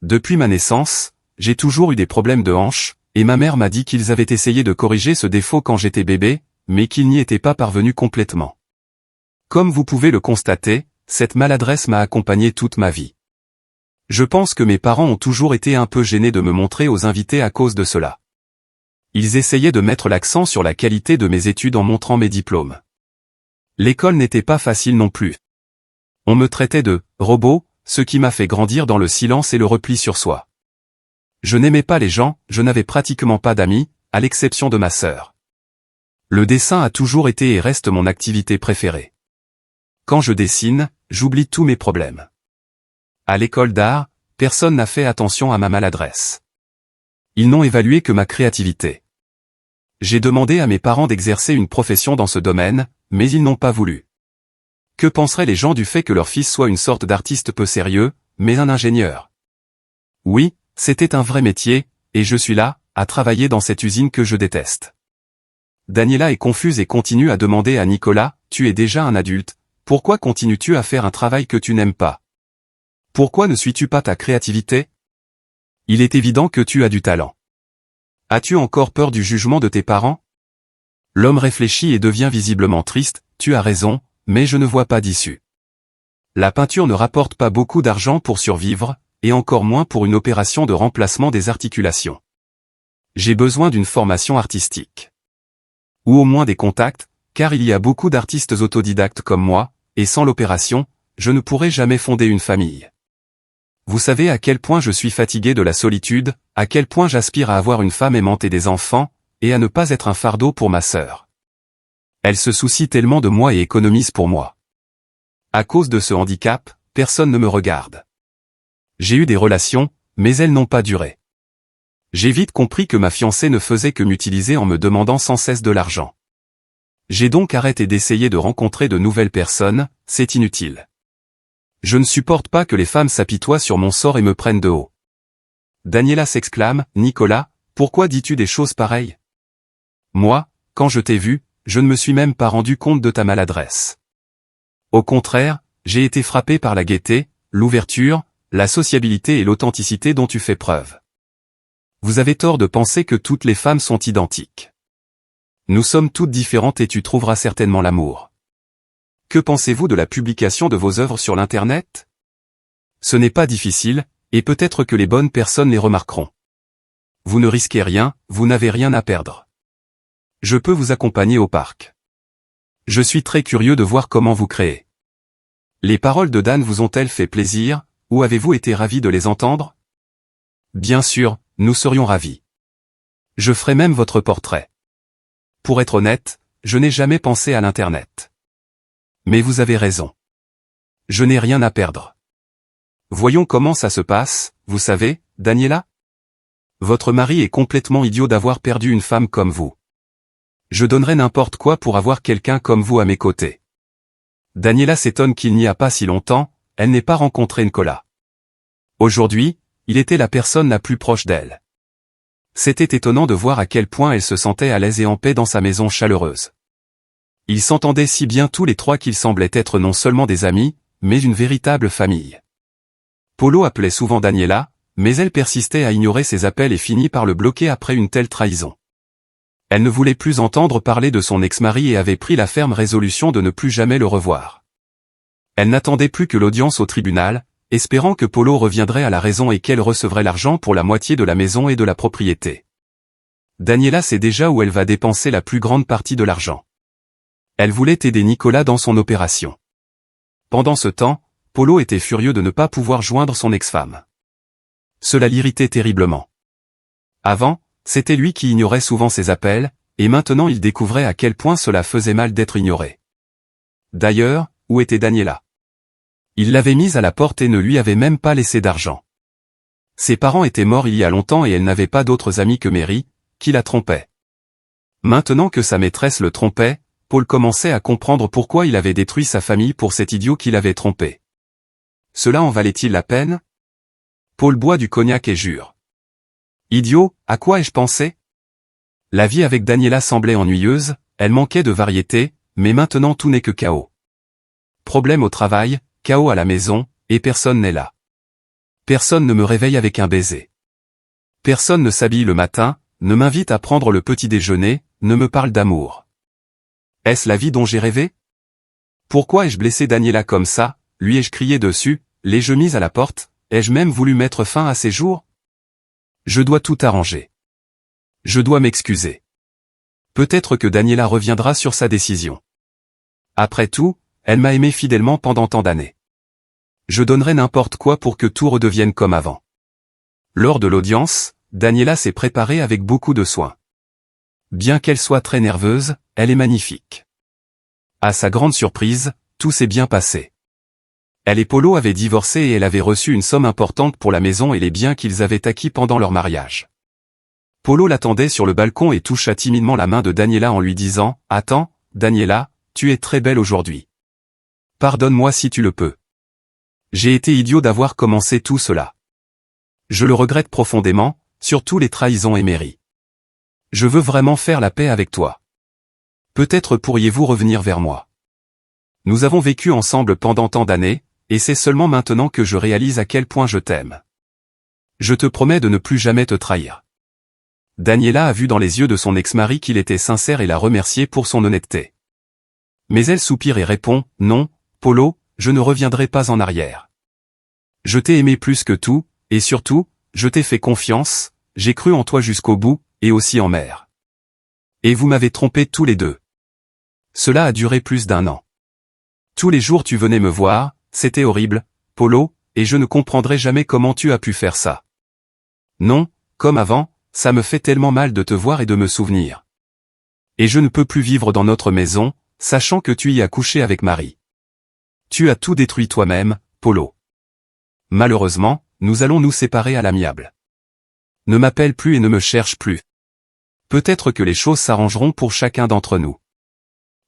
Depuis ma naissance, j'ai toujours eu des problèmes de hanches, et ma mère m'a dit qu'ils avaient essayé de corriger ce défaut quand j'étais bébé, mais qu'ils n'y étaient pas parvenus complètement. Comme vous pouvez le constater, cette maladresse m'a accompagné toute ma vie. Je pense que mes parents ont toujours été un peu gênés de me montrer aux invités à cause de cela. Ils essayaient de mettre l'accent sur la qualité de mes études en montrant mes diplômes. L'école n'était pas facile non plus. On me traitait de « robot », ce qui m'a fait grandir dans le silence et le repli sur soi. Je n'aimais pas les gens, je n'avais pratiquement pas d'amis, à l'exception de ma sœur. Le dessin a toujours été et reste mon activité préférée. Quand je dessine, j'oublie tous mes problèmes. À l'école d'art, personne n'a fait attention à ma maladresse. Ils n'ont évalué que ma créativité. J'ai demandé à mes parents d'exercer une profession dans ce domaine, mais ils n'ont pas voulu. Que penseraient les gens du fait que leur fils soit une sorte d'artiste peu sérieux, mais un ingénieur? Oui, c'était un vrai métier, et je suis là, à travailler dans cette usine que je déteste. Daniela est confuse et continue à demander à Nicolas, « Tu es déjà un adulte, pourquoi continues-tu à faire un travail que tu n'aimes pas? Pourquoi ne suis-tu pas ta créativité? Il est évident que tu as du talent. As-tu encore peur du jugement de tes parents? » L'homme réfléchit et devient visiblement triste, « Tu as raison, mais je ne vois pas d'issue. La peinture ne rapporte pas beaucoup d'argent pour survivre, et encore moins pour une opération de remplacement des articulations. J'ai besoin d'une formation artistique. Ou au moins des contacts, car il y a beaucoup d'artistes autodidactes comme moi, et sans l'opération, je ne pourrai jamais fonder une famille. Vous savez à quel point je suis fatigué de la solitude, à quel point j'aspire à avoir une femme aimante et des enfants, et à ne pas être un fardeau pour ma sœur. Elle se soucie tellement de moi et économise pour moi. À cause de ce handicap, personne ne me regarde. J'ai eu des relations, mais elles n'ont pas duré. J'ai vite compris que ma fiancée ne faisait que m'utiliser en me demandant sans cesse de l'argent. J'ai donc arrêté d'essayer de rencontrer de nouvelles personnes, c'est inutile. Je ne supporte pas que les femmes s'apitoient sur mon sort et me prennent de haut. Daniela s'exclame, « Nicolas, pourquoi dis-tu des choses pareilles? Moi, quand je t'ai vu, je ne me suis même pas rendu compte de ta maladresse. Au contraire, j'ai été frappé par la gaieté, l'ouverture, la sociabilité et l'authenticité dont tu fais preuve. Vous avez tort de penser que toutes les femmes sont identiques. Nous sommes toutes différentes et tu trouveras certainement l'amour. Que pensez-vous de la publication de vos œuvres sur l'Internet? Ce n'est pas difficile, et peut-être que les bonnes personnes les remarqueront. Vous ne risquez rien, vous n'avez rien à perdre. Je peux vous accompagner au parc. Je suis très curieux de voir comment vous créez. Les paroles de Dan vous ont-elles fait plaisir, ou avez-vous été ravi de les entendre? Bien sûr, nous serions ravis. Je ferai même votre portrait. Pour être honnête, je n'ai jamais pensé à l'Internet. Mais vous avez raison. Je n'ai rien à perdre. Voyons comment ça se passe, vous savez, Daniela? Votre mari est complètement idiot d'avoir perdu une femme comme vous. Je donnerais n'importe quoi pour avoir quelqu'un comme vous à mes côtés. Daniela s'étonne qu'il n'y a pas si longtemps, elle n'ait pas rencontré Nicolas. Aujourd'hui, il était la personne la plus proche d'elle. C'était étonnant de voir à quel point elle se sentait à l'aise et en paix dans sa maison chaleureuse. Ils s'entendaient si bien tous les trois qu'ils semblaient être non seulement des amis, mais une véritable famille. Polo appelait souvent Daniela, mais elle persistait à ignorer ses appels et finit par le bloquer après une telle trahison. Elle ne voulait plus entendre parler de son ex-mari et avait pris la ferme résolution de ne plus jamais le revoir. Elle n'attendait plus que l'audience au tribunal, espérant que Polo reviendrait à la raison et qu'elle recevrait l'argent pour la moitié de la maison et de la propriété. Daniela sait déjà où elle va dépenser la plus grande partie de l'argent. Elle voulait aider Nicolas dans son opération. Pendant ce temps, Polo était furieux de ne pas pouvoir joindre son ex-femme. Cela l'irritait terriblement. Avant, c'était lui qui ignorait souvent ses appels, et maintenant il découvrait à quel point cela faisait mal d'être ignoré. D'ailleurs, où était Daniela? Il l'avait mise à la porte et ne lui avait même pas laissé d'argent. Ses parents étaient morts il y a longtemps et elle n'avait pas d'autres amis que Mary, qui la trompait. Maintenant que sa maîtresse le trompait, Paul commençait à comprendre pourquoi il avait détruit sa famille pour cet idiot qui l'avait trompé. Cela en valait-il la peine? Paul boit du cognac et jure. Idiot, à quoi ai-je pensé? La vie avec Daniela semblait ennuyeuse, elle manquait de variété, mais maintenant tout n'est que chaos. Problème au travail, chaos à la maison, et personne n'est là. Personne ne me réveille avec un baiser. Personne ne s'habille le matin, ne m'invite à prendre le petit déjeuner, ne me parle d'amour. Est-ce la vie dont j'ai rêvé? Pourquoi ai-je blessé Daniela comme ça, lui ai-je crié dessus, l'ai-je mise à la porte, ai-je même voulu mettre fin à ses jours? Je dois tout arranger. Je dois m'excuser. Peut-être que Daniela reviendra sur sa décision. Après tout, elle m'a aimé fidèlement pendant tant d'années. Je donnerais n'importe quoi pour que tout redevienne comme avant. Lors de l'audience, Daniela s'est préparée avec beaucoup de soin. Bien qu'elle soit très nerveuse, elle est magnifique. À sa grande surprise, tout s'est bien passé. Elle et Polo avaient divorcé et elle avait reçu une somme importante pour la maison et les biens qu'ils avaient acquis pendant leur mariage. Polo l'attendait sur le balcon et toucha timidement la main de Daniela en lui disant « Attends, Daniela, tu es très belle aujourd'hui. Pardonne-moi si tu le peux. J'ai été idiot d'avoir commencé tout cela. Je le regrette profondément, surtout les trahisons et Mary. Je veux vraiment faire la paix avec toi. Peut-être pourriez-vous revenir vers moi. Nous avons vécu ensemble pendant tant d'années, et c'est seulement maintenant que je réalise à quel point je t'aime. Je te promets de ne plus jamais te trahir. » Daniela a vu dans les yeux de son ex-mari qu'il était sincère et l'a remercié pour son honnêteté. Mais elle soupire et répond « Non, Polo, je ne reviendrai pas en arrière. Je t'ai aimé plus que tout, et surtout, je t'ai fait confiance, j'ai cru en toi jusqu'au bout, et aussi en mer. Et vous m'avez trompé tous les deux. Cela a duré plus d'1 an. Tous les jours tu venais me voir, c'était horrible, Polo, et je ne comprendrai jamais comment tu as pu faire ça. Non, comme avant, ça me fait tellement mal de te voir et de me souvenir. Et je ne peux plus vivre dans notre maison, sachant que tu y as couché avec Marie. Tu as tout détruit toi-même, Polo. Malheureusement, nous allons nous séparer à l'amiable. Ne m'appelle plus et ne me cherche plus. Peut-être que les choses s'arrangeront pour chacun d'entre nous.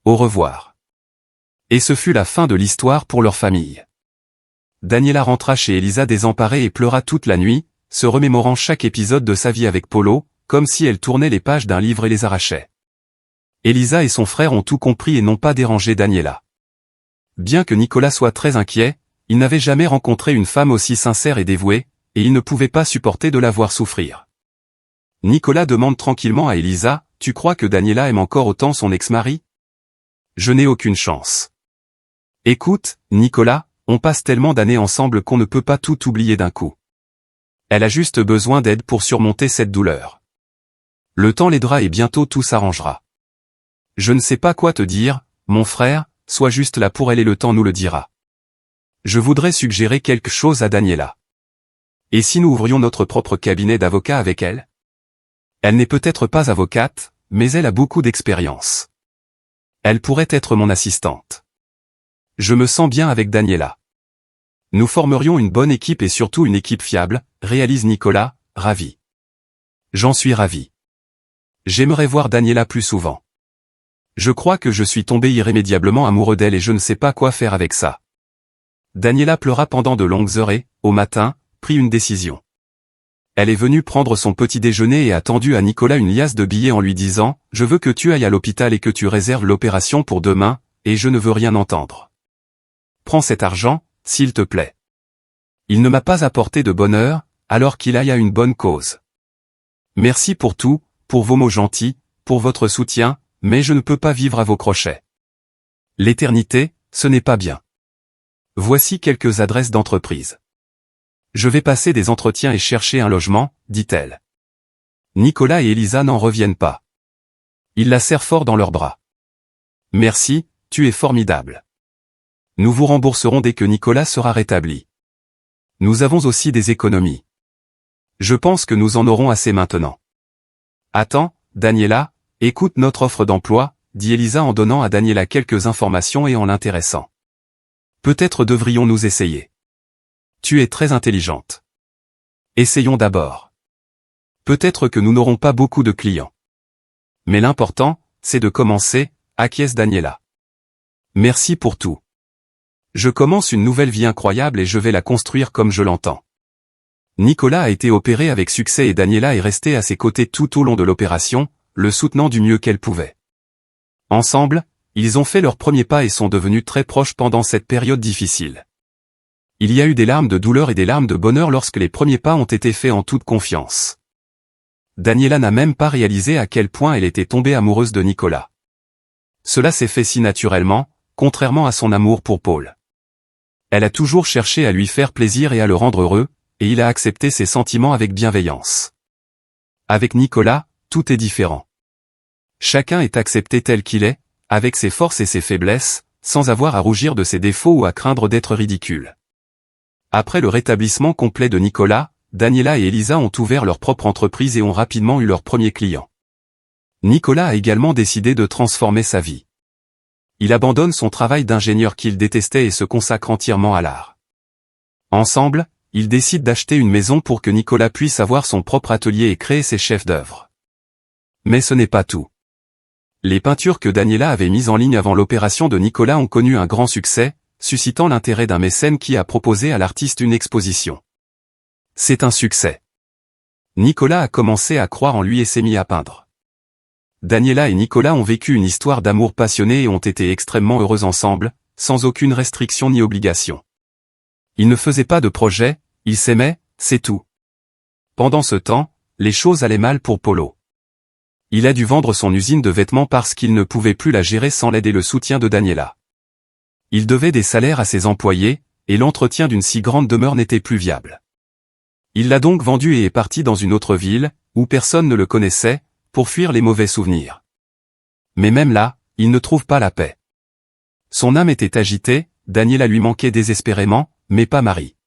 Au revoir. Et ce fut la fin de l'histoire pour leur famille. Daniela rentra chez Elisa désemparée et pleura toute la nuit, se remémorant chaque épisode de sa vie avec Polo, comme si elle tournait les pages d'un livre et les arrachait. Elisa et son frère ont tout compris et n'ont pas dérangé Daniela. Bien que Nicolas soit très inquiet, il n'avait jamais rencontré une femme aussi sincère et dévouée, et il ne pouvait pas supporter de la voir souffrir. Nicolas demande tranquillement à Elisa, « Tu crois que Daniela aime encore autant son ex-mari? Je n'ai aucune chance. Écoute, Nicolas, on passe tellement d'années ensemble qu'on ne peut pas tout oublier d'un coup. Elle a juste besoin d'aide pour surmonter cette douleur. Le temps l'aidera et bientôt tout s'arrangera. Je ne sais pas quoi te dire, mon frère, sois juste là pour elle et le temps nous le dira. Je voudrais suggérer quelque chose à Daniela. Et si nous ouvrions notre propre cabinet d'avocat avec elle? Elle n'est peut-être pas avocate, mais elle a beaucoup d'expérience. Elle pourrait être mon assistante. Je me sens bien avec Daniela. Nous formerions une bonne équipe et surtout une équipe fiable, réalise Nicolas, ravi. J'en suis ravi. J'aimerais voir Daniela plus souvent. Je crois que je suis tombé irrémédiablement amoureux d'elle et je ne sais pas quoi faire avec ça. Daniela pleura pendant de longues heures et, au matin, prit une décision. Elle est venue prendre son petit déjeuner et a tendu à Nicolas une liasse de billets en lui disant « Je veux que tu ailles à l'hôpital et que tu réserves l'opération pour demain, et je ne veux rien entendre. Prends cet argent, s'il te plaît. Il ne m'a pas apporté de bonheur, alors qu'il aille à une bonne cause. Merci pour tout, pour vos mots gentils, pour votre soutien, mais je ne peux pas vivre à vos crochets. L'éternité, ce n'est pas bien. Voici quelques adresses d'entreprise. Je vais passer des entretiens et chercher un logement, dit-elle. Nicolas et Elisa n'en reviennent pas. Ils la serrent fort dans leurs bras. Merci, tu es formidable. Nous vous rembourserons dès que Nicolas sera rétabli. Nous avons aussi des économies. Je pense que nous en aurons assez maintenant. Attends, Daniela, écoute notre offre d'emploi, dit Elisa en donnant à Daniela quelques informations et en l'intéressant. Peut-être devrions-nous essayer. Tu es très intelligente. Essayons d'abord. Peut-être que nous n'aurons pas beaucoup de clients. Mais l'important, c'est de commencer, acquiesce Daniela. Merci pour tout. Je commence une nouvelle vie incroyable et je vais la construire comme je l'entends. Nicolas a été opéré avec succès et Daniela est restée à ses côtés tout au long de l'opération, le soutenant du mieux qu'elle pouvait. Ensemble, ils ont fait leur premier pas et sont devenus très proches pendant cette période difficile. Il y a eu des larmes de douleur et des larmes de bonheur lorsque les premiers pas ont été faits en toute confiance. Daniela n'a même pas réalisé à quel point elle était tombée amoureuse de Nicolas. Cela s'est fait si naturellement, contrairement à son amour pour Paul. Elle a toujours cherché à lui faire plaisir et à le rendre heureux, et il a accepté ses sentiments avec bienveillance. Avec Nicolas, tout est différent. Chacun est accepté tel qu'il est, avec ses forces et ses faiblesses, sans avoir à rougir de ses défauts ou à craindre d'être ridicule. Après le rétablissement complet de Nicolas, Daniela et Elisa ont ouvert leur propre entreprise et ont rapidement eu leurs premiers clients. Nicolas a également décidé de transformer sa vie. Il abandonne son travail d'ingénieur qu'il détestait et se consacre entièrement à l'art. Ensemble, ils décident d'acheter une maison pour que Nicolas puisse avoir son propre atelier et créer ses chefs-d'œuvre. Mais ce n'est pas tout. Les peintures que Daniela avait mises en ligne avant l'opération de Nicolas ont connu un grand succès, suscitant l'intérêt d'un mécène qui a proposé à l'artiste une exposition. C'est un succès. Nicolas a commencé à croire en lui et s'est mis à peindre. Daniela et Nicolas ont vécu une histoire d'amour passionné et ont été extrêmement heureux ensemble, sans aucune restriction ni obligation. Ils ne faisaient pas de projet, ils s'aimaient, c'est tout. Pendant ce temps, les choses allaient mal pour Polo. Il a dû vendre son usine de vêtements parce qu'il ne pouvait plus la gérer sans l'aide et le soutien de Daniela. Il devait des salaires à ses employés, et l'entretien d'une si grande demeure n'était plus viable. Il l'a donc vendu et est parti dans une autre ville, où personne ne le connaissait, pour fuir les mauvais souvenirs. Mais même là, il ne trouve pas la paix. Son âme était agitée, Daniela lui manquait désespérément, mais pas Marie.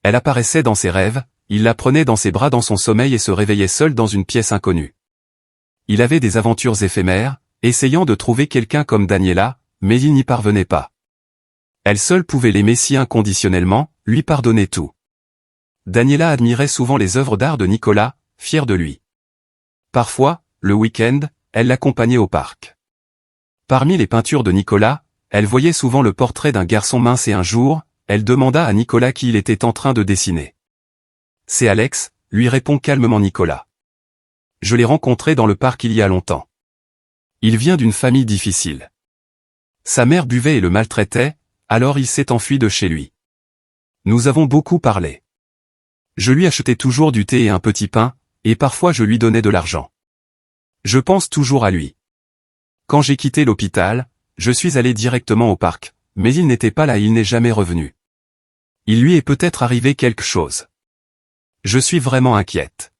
Elle apparaissait dans ses rêves, il la prenait dans ses bras dans son sommeil et se réveillait seul dans une pièce inconnue. Il avait des aventures éphémères, essayant de trouver quelqu'un comme Daniela, mais il n'y parvenait pas. Elle seule pouvait l'aimer si inconditionnellement, lui pardonner tout. Daniela admirait souvent les œuvres d'art de Nicolas, fière de lui. Parfois, le week-end, elle l'accompagnait au parc. Parmi les peintures de Nicolas, elle voyait souvent le portrait d'un garçon mince et un jour, elle demanda à Nicolas qui il était en train de dessiner. « C'est Alex », lui répond calmement Nicolas. « Je l'ai rencontré dans le parc il y a longtemps. Il vient d'une famille difficile. Sa mère buvait et le maltraitait, alors il s'est enfui de chez lui. Nous avons beaucoup parlé. Je lui achetais toujours du thé et un petit pain, et parfois je lui donnais de l'argent. Je pense toujours à lui. Quand j'ai quitté l'hôpital, je suis allé directement au parc, mais il n'était pas là et il n'est jamais revenu. Il lui est peut-être arrivé quelque chose. Je suis vraiment inquiète. »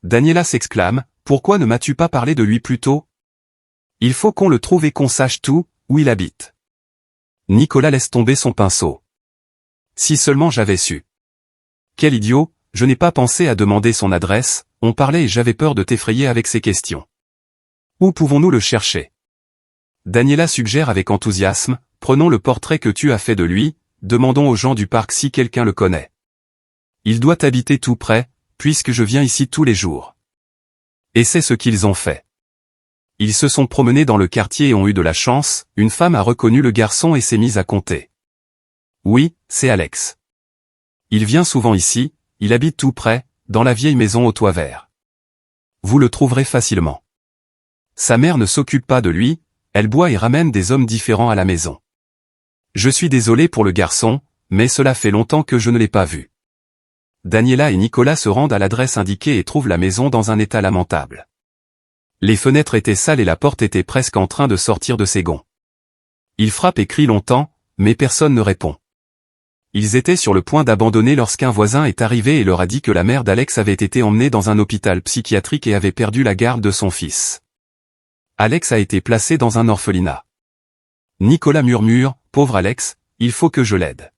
Daniela s'exclame, « Pourquoi ne m'as-tu pas parlé de lui plus tôt ? Il faut qu'on le trouve et qu'on sache tout, où il habite. » Nicolas laisse tomber son pinceau. « Si seulement j'avais su. » Quel idiot, je n'ai pas pensé à demander son adresse, on parlait et j'avais peur de t'effrayer avec ces questions. Où pouvons-nous le chercher ? Daniela suggère avec enthousiasme, prenons le portrait que tu as fait de lui, demandons aux gens du parc si quelqu'un le connaît. Il doit habiter tout près, puisque je viens ici tous les jours. Et c'est ce qu'ils ont fait. Ils se sont promenés dans le quartier et ont eu de la chance, une femme a reconnu le garçon et s'est mise à compter. Oui, c'est Alex. Il vient souvent ici, il habite tout près, dans la vieille maison au toit vert. Vous le trouverez facilement. Sa mère ne s'occupe pas de lui, elle boit et ramène des hommes différents à la maison. Je suis désolé pour le garçon, mais cela fait longtemps que je ne l'ai pas vu. Daniela et Nicolas se rendent à l'adresse indiquée et trouvent la maison dans un état lamentable. Les fenêtres étaient sales et la porte était presque en train de sortir de ses gonds. Ils frappent et crient longtemps, mais personne ne répond. Ils étaient sur le point d'abandonner lorsqu'un voisin est arrivé et leur a dit que la mère d'Alex avait été emmenée dans un hôpital psychiatrique et avait perdu la garde de son fils. Alex a été placé dans un orphelinat. Nicolas murmure, Pauvre Alex, il faut que je l'aide.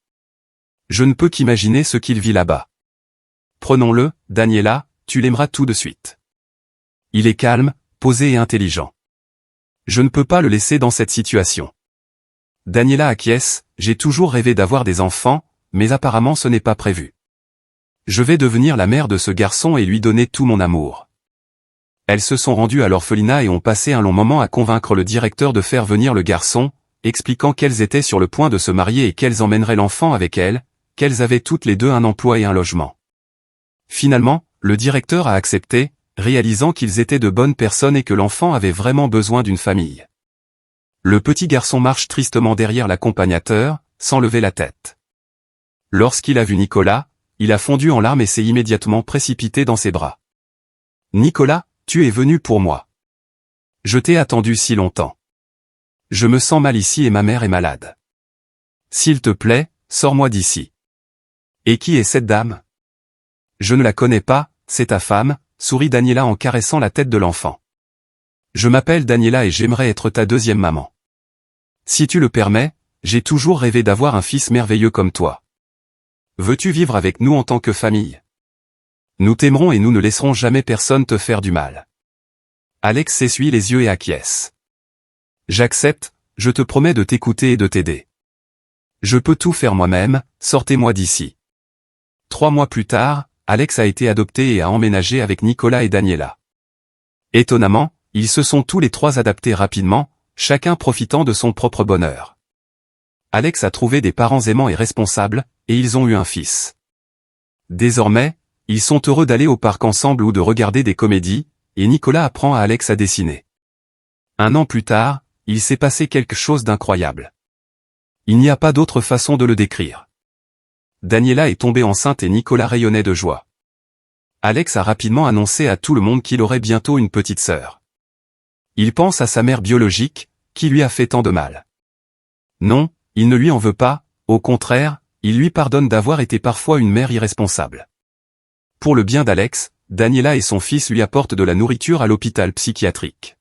Je ne peux qu'imaginer ce qu'il vit là-bas. Prenons-le, Daniela, tu l'aimeras tout de suite. Il est calme, posé et intelligent. Je ne peux pas le laisser dans cette situation. Daniela acquiesce, j'ai toujours rêvé d'avoir des enfants, mais apparemment ce n'est pas prévu. Je vais devenir la mère de ce garçon et lui donner tout mon amour. Elles se sont rendues à l'orphelinat et ont passé un long moment à convaincre le directeur de faire venir le garçon, expliquant qu'elles étaient sur le point de se marier et qu'elles emmèneraient l'enfant avec elles, qu'elles avaient toutes les deux un emploi et un logement. Finalement, le directeur a accepté, réalisant qu'ils étaient de bonnes personnes et que l'enfant avait vraiment besoin d'une famille. Le petit garçon marche tristement derrière l'accompagnateur, sans lever la tête. Lorsqu'il a vu Nicolas, il a fondu en larmes et s'est immédiatement précipité dans ses bras. « Nicolas, tu es venu pour moi. Je t'ai attendu si longtemps. Je me sens mal ici et ma mère est malade. S'il te plaît, sors-moi d'ici. » « Et qui est cette dame ? » ?»« Je ne la connais pas, c'est ta femme, » sourit Daniela en caressant la tête de l'enfant. « Je m'appelle Daniela et j'aimerais être ta deuxième maman. Si tu le permets, j'ai toujours rêvé d'avoir un fils merveilleux comme toi. Veux-tu vivre avec nous en tant que famille ? Nous t'aimerons et nous ne laisserons jamais personne te faire du mal. » Alex s'essuie les yeux et acquiesce. « J'accepte, je te promets de t'écouter et de t'aider. Je peux tout faire moi-même, sortez-moi d'ici. » 3 mois plus tard, Alex a été adopté et a emménagé avec Nicolas et Daniela. Étonnamment, ils se sont tous les trois adaptés rapidement, chacun profitant de son propre bonheur. Alex a trouvé des parents aimants et responsables, et ils ont eu un fils. Désormais, ils sont heureux d'aller au parc ensemble ou de regarder des comédies, et Nicolas apprend à Alex à dessiner. 1 an plus tard, il s'est passé quelque chose d'incroyable. Il n'y a pas d'autre façon de le décrire. Daniela est tombée enceinte et Nicolas rayonnait de joie. Alex a rapidement annoncé à tout le monde qu'il aurait bientôt une petite sœur. Il pense à sa mère biologique, qui lui a fait tant de mal. Non, il ne lui en veut pas, au contraire, il lui pardonne d'avoir été parfois une mère irresponsable. Pour le bien d'Alex, Daniela et son fils lui apportent de la nourriture à l'hôpital psychiatrique.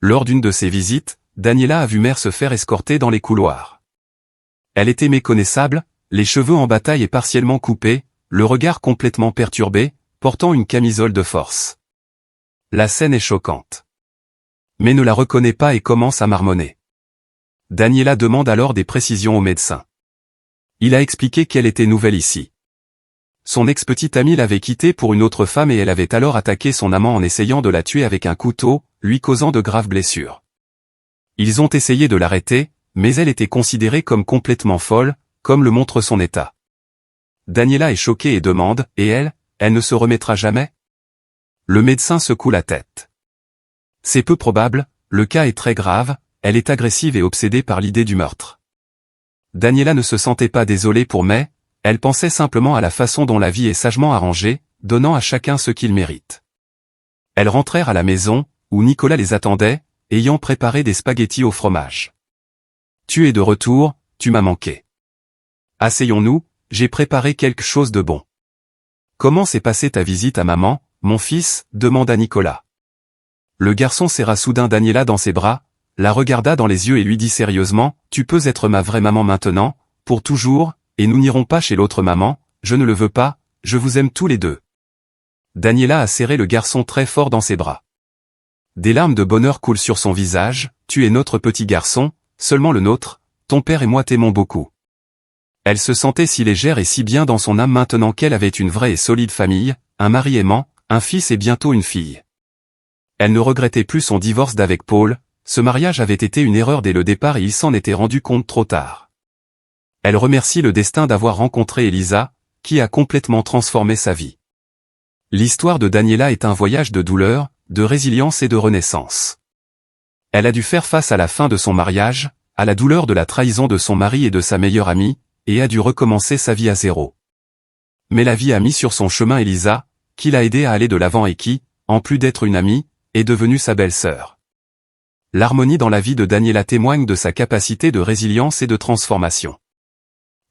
Lors d'une de ses visites, Daniela a vu mère se faire escorter dans les couloirs. Elle était méconnaissable, les cheveux en bataille et partiellement coupés, le regard complètement perturbé, portant une camisole de force. La scène est choquante. Mais ne la reconnaît pas et commence à marmonner. Daniela demande alors des précisions au médecin. Il a expliqué qu'elle était nouvelle ici. Son ex-petite amie l'avait quittée pour une autre femme et elle avait alors attaqué son amant en essayant de la tuer avec un couteau, lui causant de graves blessures. Ils ont essayé de l'arrêter, mais elle était considérée comme complètement folle, comme le montre son état. Daniela est choquée et demande, et elle ne se remettra jamais ? Le médecin secoue la tête. C'est peu probable, le cas est très grave, elle est agressive et obsédée par l'idée du meurtre. Daniela ne se sentait pas désolée pour mais, elle pensait simplement à la façon dont la vie est sagement arrangée, donnant à chacun ce qu'il mérite. Elles rentrèrent à la maison, où Nicolas les attendait, ayant préparé des spaghettis au fromage. « Tu es de retour, tu m'as manqué. Asseyons-nous, j'ai préparé quelque chose de bon. »« Comment s'est passée ta visite à maman, mon fils ?» demanda Nicolas. Le garçon serra soudain Daniela dans ses bras, la regarda dans les yeux et lui dit sérieusement, « Tu peux être ma vraie maman maintenant, pour toujours, et nous n'irons pas chez l'autre maman, je ne le veux pas, je vous aime tous les deux. » Daniela a serré le garçon très fort dans ses bras. Des larmes de bonheur coulent sur son visage, « Tu es notre petit garçon, seulement le nôtre, ton père et moi t'aimons beaucoup. » Elle se sentait si légère et si bien dans son âme maintenant qu'elle avait une vraie et solide famille, un mari aimant, un fils et bientôt une fille. Elle ne regrettait plus son divorce d'avec Paul, ce mariage avait été une erreur dès le départ et il s'en était rendu compte trop tard. Elle remercie le destin d'avoir rencontré Elisa, qui a complètement transformé sa vie. L'histoire de Daniela est un voyage de douleur, de résilience et de renaissance. Elle a dû faire face à la fin de son mariage, à la douleur de la trahison de son mari et de sa meilleure amie, et a dû recommencer sa vie à zéro. Mais la vie a mis sur son chemin Elisa, qui l'a aidé à aller de l'avant et qui, en plus d'être une amie, est devenue sa belle-sœur. L'harmonie dans la vie de Daniela témoigne de sa capacité de résilience et de transformation.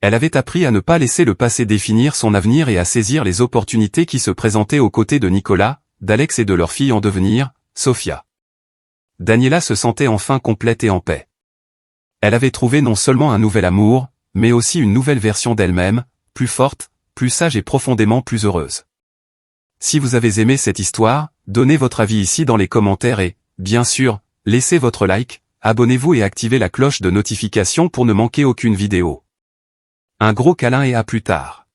Elle avait appris à ne pas laisser le passé définir son avenir et à saisir les opportunités qui se présentaient aux côtés de Nicolas, d'Alex et de leur fille en devenir, Sophia. Daniela se sentait enfin complète et en paix. Elle avait trouvé non seulement un nouvel amour, mais aussi une nouvelle version d'elle-même, plus forte, plus sage et profondément plus heureuse. Si vous avez aimé cette histoire, donnez votre avis ici dans les commentaires et, bien sûr, laissez votre like, abonnez-vous et activez la cloche de notification pour ne manquer aucune vidéo. Un gros câlin et à plus tard.